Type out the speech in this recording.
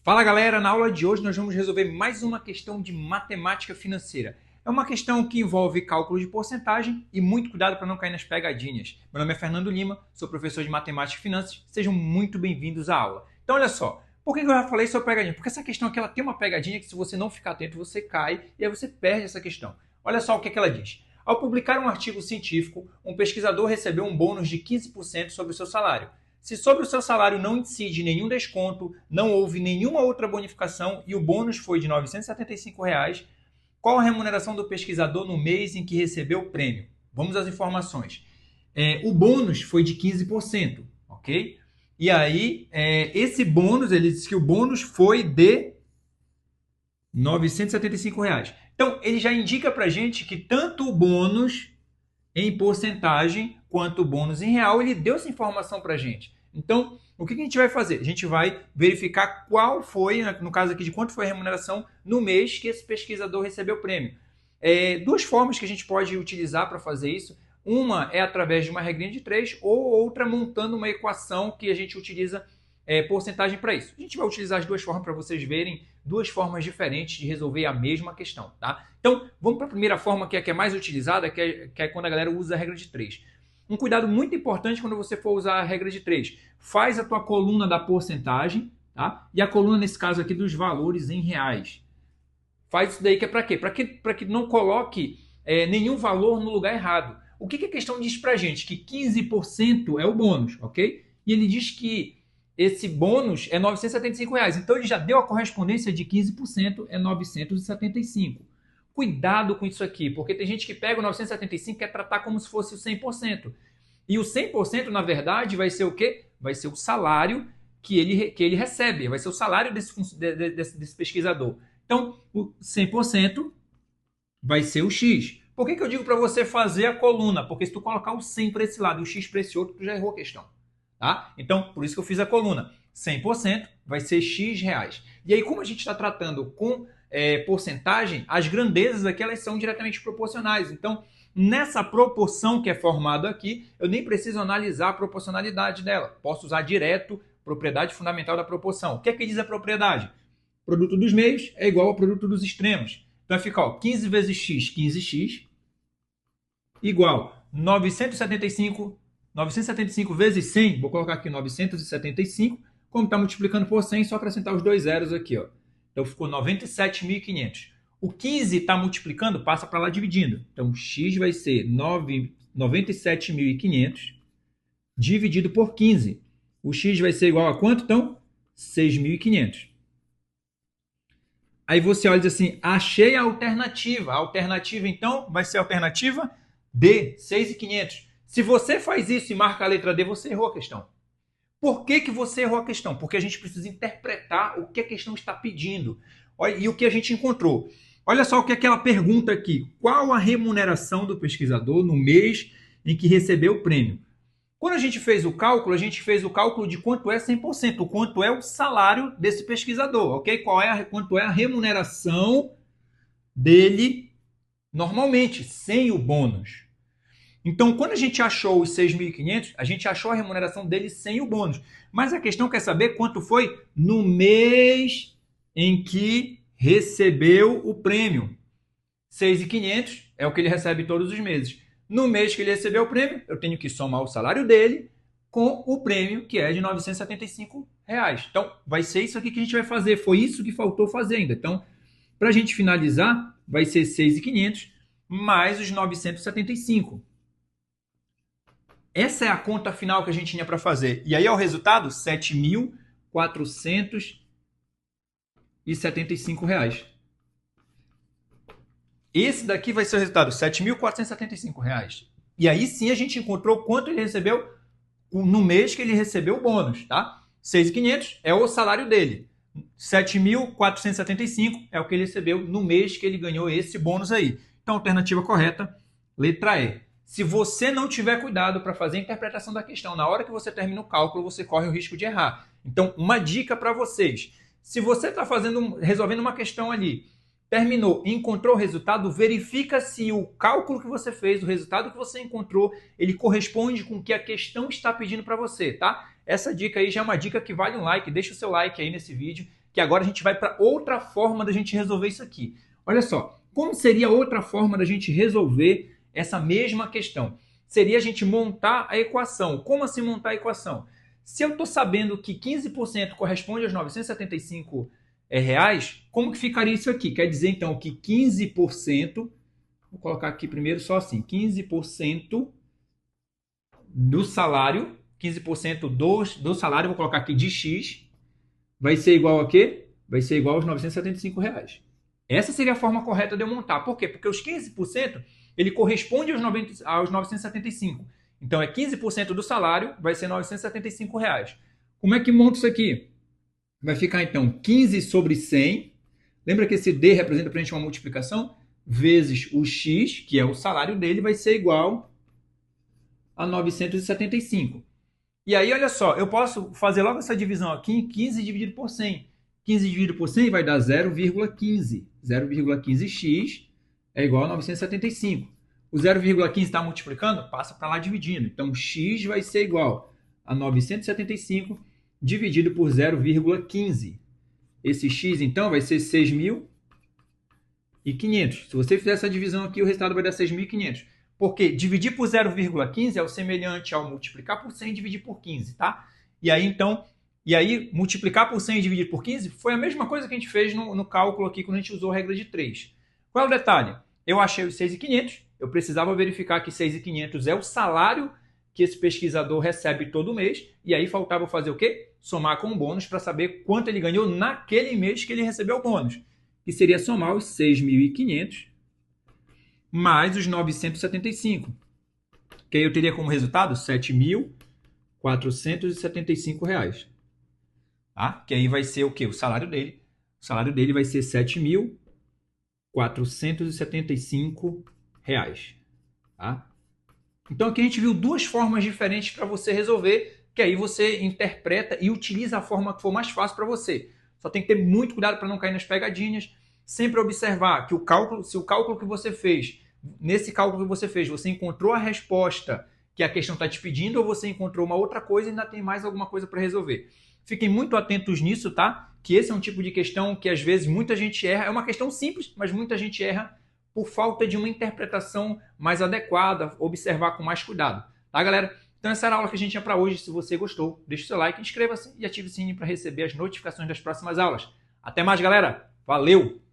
Fala galera, na aula de hoje nós vamos resolver mais uma questão de matemática financeira. É uma questão que envolve cálculo de porcentagem e muito cuidado para não cair nas pegadinhas. Meu nome é Fernando Lima, sou professor de matemática e finanças, sejam muito bem-vindos à aula. Então olha só, por que eu já falei sobre pegadinha? Porque essa questão aqui ela tem uma pegadinha que se você não ficar atento você cai e aí você perde essa questão. Olha só o que ela diz. Ao publicar um artigo científico, um pesquisador recebeu um bônus de 15% sobre o seu salário. Se sobre o seu salário não incide nenhum desconto, não houve nenhuma outra bonificação e o bônus foi de R$ 975, qual a remuneração do pesquisador no mês em que recebeu o prêmio? Vamos às informações. O bônus foi de 15%, ok? E aí, esse bônus, ele disse que o bônus foi de R$ 975. Então, ele já indica para a gente que tanto o bônus em porcentagem quanto o bônus em real, ele deu essa informação para a gente. Então, o que a gente vai fazer? A gente vai verificar qual foi, no caso aqui, de quanto foi a remuneração no mês que esse pesquisador recebeu o prêmio. Duas formas que a gente pode utilizar para fazer isso. Uma é através de uma regrinha de 3 ou outra montando uma equação que a gente utiliza porcentagem para isso. A gente vai utilizar as duas formas para vocês verem duas formas diferentes de resolver a mesma questão, tá? Então, vamos para a primeira forma, que é a que é mais utilizada, que é quando a galera usa a regra de 3. Um cuidado muito importante quando você for usar a regra de 3. Faz a tua coluna da porcentagem, tá? E a coluna, nesse caso aqui, dos valores em reais. Faz isso daí que é para quê? Para que não coloque nenhum valor no lugar errado. O que a questão diz para a gente? Que 15% é o bônus, ok? E ele diz que esse bônus é R$ 975. Então, ele já deu a correspondência de 15%, é 975. Cuidado com isso aqui, porque tem gente que pega o 975 e quer tratar como se fosse o 100%. E o 100%, na verdade, vai ser o quê? Vai ser o salário que ele recebe, vai ser o salário desse pesquisador. Então, o 100% vai ser o X. Por que eu digo para você fazer a coluna? Porque se tu colocar o 100 para esse lado e o X para esse outro, tu já errou a questão. Tá? Então, por isso que eu fiz a coluna. 100% vai ser X reais. E aí, como a gente está tratando com porcentagem, as grandezas aqui elas são diretamente proporcionais. Então, nessa proporção que é formada aqui, eu nem preciso analisar a proporcionalidade dela. Posso usar direto propriedade fundamental da proporção. O que é que diz a propriedade? Produto dos meios é igual ao produto dos extremos. Então, vai ficar 15 vezes x, 15x, igual 975 vezes 100, vou colocar aqui 975, como está multiplicando por 100, só acrescentar os dois zeros aqui, ó. Então ficou 97.500. O 15 está multiplicando, passa para lá dividindo. Então x vai ser 97.500 dividido por 15. O x vai ser igual a quanto, então? 6.500. Aí você olha e diz assim, achei a alternativa. A alternativa, então, vai ser a alternativa D, 6.500. Se você faz isso e marca a letra D, você errou a questão. Por que você errou a questão? Porque a gente precisa interpretar o que a questão está pedindo. Olha, e o que a gente encontrou. Olha só o que é aquela pergunta aqui. Qual a remuneração do pesquisador no mês em que recebeu o prêmio? Quando a gente fez o cálculo de quanto é 100%, quanto é o salário desse pesquisador, ok? Quanto é a remuneração dele normalmente, sem o bônus. Então, quando a gente achou os 6.500, a gente achou a remuneração dele sem o bônus. Mas a questão quer saber quanto foi no mês em que recebeu o prêmio. 6.500 é o que ele recebe todos os meses. No mês que ele recebeu o prêmio, eu tenho que somar o salário dele com o prêmio, que é de R$ 975. Então, vai ser isso aqui que a gente vai fazer. Foi isso que faltou fazer ainda. Então, para a gente finalizar, vai ser 6.500 mais os 975. Essa é a conta final que a gente tinha para fazer. E aí é o resultado, R$ 7.475. Esse daqui vai ser o resultado, R$ 7.475. E aí sim a gente encontrou quanto ele recebeu no mês que ele recebeu o bônus, tá? 6.500 é o salário dele. 7.475 é o que ele recebeu no mês que ele ganhou esse bônus aí. Então, alternativa correta, letra E. Se você não tiver cuidado para fazer a interpretação da questão, na hora que você termina o cálculo, você corre o risco de errar. Então, uma dica para vocês. Se você está resolvendo uma questão ali, terminou e encontrou o resultado, verifica se o cálculo que você fez, o resultado que você encontrou, ele corresponde com o que a questão está pedindo para você, tá? Essa dica aí já é uma dica que vale um like. Deixa o seu like aí nesse vídeo. que agora a gente vai para outra forma da gente resolver isso aqui. Olha só, como seria outra forma da gente resolver essa mesma questão? Seria a gente montar a equação. Como assim montar a equação? Se eu estou sabendo que 15% corresponde aos 975 reais, como que ficaria isso aqui? Quer dizer, então, que 15%, vou colocar aqui primeiro só assim, 15% do salário, 15% do salário, vou colocar aqui de X, vai ser igual a quê? Vai ser igual aos 975 reais. Essa seria a forma correta de eu montar. Por quê? Porque os 15%, ele corresponde aos 975. Então, é 15% do salário, vai ser 975 reais. Como é que monta isso aqui? Vai ficar, então, 15 sobre 100. Lembra que esse D representa para a gente uma multiplicação? Vezes o X, que é o salário dele, vai ser igual a 975. E aí, olha só, eu posso fazer logo essa divisão aqui, 15 dividido por 100. 15 dividido por 100 vai dar 0,15. 0,15x é igual a 975. O 0,15 está multiplicando? Passa para lá dividindo. Então, x vai ser igual a 975 dividido por 0,15. Esse x, então, vai ser 6.500. Se você fizer essa divisão aqui, o resultado vai dar 6.500. Porque dividir por 0,15 é o semelhante ao multiplicar por 100 e dividir por 15, tá? E aí, então, multiplicar por 100 e dividir por 15 foi a mesma coisa que a gente fez no cálculo aqui quando a gente usou a regra de 3. Qual é o detalhe? Eu achei os 6.500, eu precisava verificar que 6.500 é o salário que esse pesquisador recebe todo mês, e aí faltava fazer o quê? Somar com o bônus para saber quanto ele ganhou naquele mês que ele recebeu o bônus, que seria somar os 6.500 mais os 975, que aí eu teria como resultado R$ 7.475 reais. Tá? Que aí vai ser o quê? O salário dele. O salário dele vai ser R$ 7.475 reais. Tá? Então aqui a gente viu duas formas diferentes para você resolver, que aí você interpreta e utiliza a forma que for mais fácil para você. Só tem que ter muito cuidado para não cair nas pegadinhas. Sempre observar que se o cálculo que você fez, nesse cálculo que você fez, você encontrou a resposta que a questão está te pedindo ou você encontrou uma outra coisa e ainda tem mais alguma coisa para resolver. Fiquem muito atentos nisso, tá? Que esse é um tipo de questão que às vezes muita gente erra. É uma questão simples, mas muita gente erra por falta de uma interpretação mais adequada, observar com mais cuidado. Tá, galera? Então essa era a aula que a gente tinha para hoje. Se você gostou, deixe o seu like, inscreva-se e ative o sininho para receber as notificações das próximas aulas. Até mais, galera! Valeu!